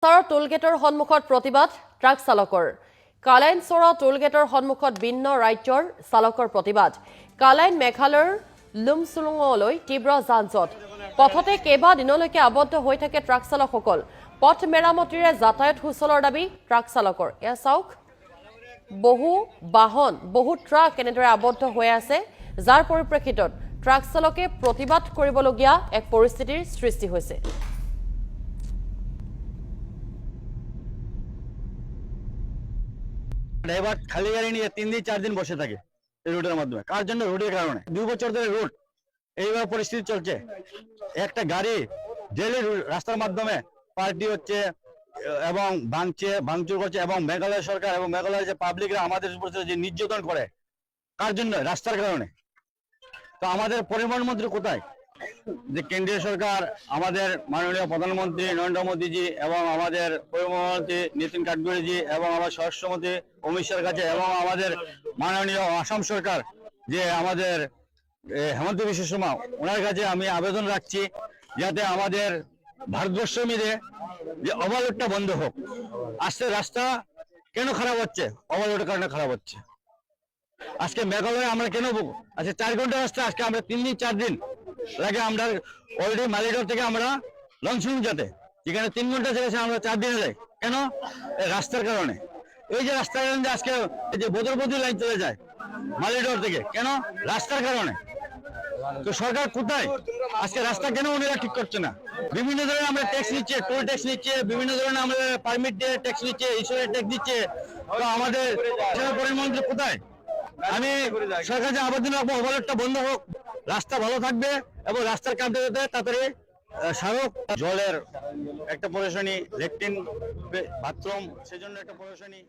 টোলগেটৰ সন্মুখত প্ৰতিবাদ ট্ৰাক চালকৰ কালাইনচৰা টোলগেটৰ সন্মুখত ভিন্ন ৰাজ্যৰ চালকৰ প্ৰতিবাদ কালাইন মেঘালয়ৰ লুমচুলুঙলৈ তীব্ৰ যান-জঁট পথতে কেইবা দিনলৈকে আবদ্ধ হৈ থাকে ট্ৰাক চালকসকল পথ মেৰামতিৰে যাতায়াত সুচলৰ দাবী ট্ৰাক চালকৰ এয়া চাওক বহু ট্ৰাক এনেদৰে আবদ্ধ হৈ আছে যাৰ পৰিপ্ৰেক্ষিতত ট্ৰাক চালকে প্ৰতিবাদ কৰিবলগীয়া এক পৰিস্থিতিৰ সৃষ্টি হৈছে ড্রাইভার খালি গাড়ি নিয়ে 3 দিন 4 দিন বসে থাকে এই রোডের মাধ্যমে কার জন্য রোডের কারণে 2 বছর ধরে রোড এইভাবে পরিস্থিতি চলছে একটা গাড়ি ডেলি রাস্তার মাধ্যমে পার্টি হচ্ছে এবং ভাঙচুর করছে এবং মেঘালয় সরকার এবং মেঘালয়ের যে পাবলিকরা আমাদের উপর যে নির্যাতন করে কার জন্য রাস্তার কারণে তো আমাদের পরিবহন মন্ত্রী কোথায় যে কেন্দ্রীয় সরকার আমাদের মাননীয় প্রধানমন্ত্রী নরেন্দ্র মোদীজি এবং আমাদের পরিবহন মন্ত্রী নীতিন গাডকারিজি এবং আমার স্বরাষ্ট্রমন্ত্রী অমিত শাহের কাছে এবং আমাদের মাননীয় আসাম সরকার যে আমাদের হেমন্ত বিশ্ব শর্মা ওনার কাছে আমি আবেদন রাখছি যাতে আমাদের ভারতবর্ষ মিলে যে ওভারলোডটা বন্ধ হোক আজকে রাস্তা কেন খারাপ হচ্ছে ওভারলোডের কারণে খারাপ হচ্ছে আজকে মেঘালয়ে আমরা কেন আজকে 4 ঘন্টা রাস্তা আজকে আমরা 3 দিন 4 দিন লাগে আমরা অলরেডি মালিডোর থেকে আমরা লংসুং যেতে যেখানে 3 ঘন্টা চলেছে আমরা 4 দিনে যাই কেন রাস্তার কারণে এই যে রাস্তার কারণে আজকে এই যে বদরবদি লাইন চলে যায় মালিডোর থেকে কেন রাস্তার কারণে তো সরকার কোথায় আজকে রাস্তা কেন ওনারা ঠিক করছে না বিভিন্ন ধরনের আমরা ট্যাক্স নিচ্ছে টোল ট্যাক্স নিচ্ছে বিভিন্ন ধরনের আমরা পারমিট দিয়ে ট্যাক্স নিচ্ছে ইন্স্যুরেন্স ট্যাক্স দিচ্ছে তো আমাদের পরিবহনমন্ত্রী কোথায় আমি সরকারের আবেদন রাখবো ওভারলোডটা বন্ধ হোক রাস্তা ভালো থাকবে এবং রাস্তার কাজ হতে তাড়াতাড়ি সড়ক জলের একটা পরিবেশনী ল্যাট্রিন বাথরুম সেজন্য একটা পরিবেশনী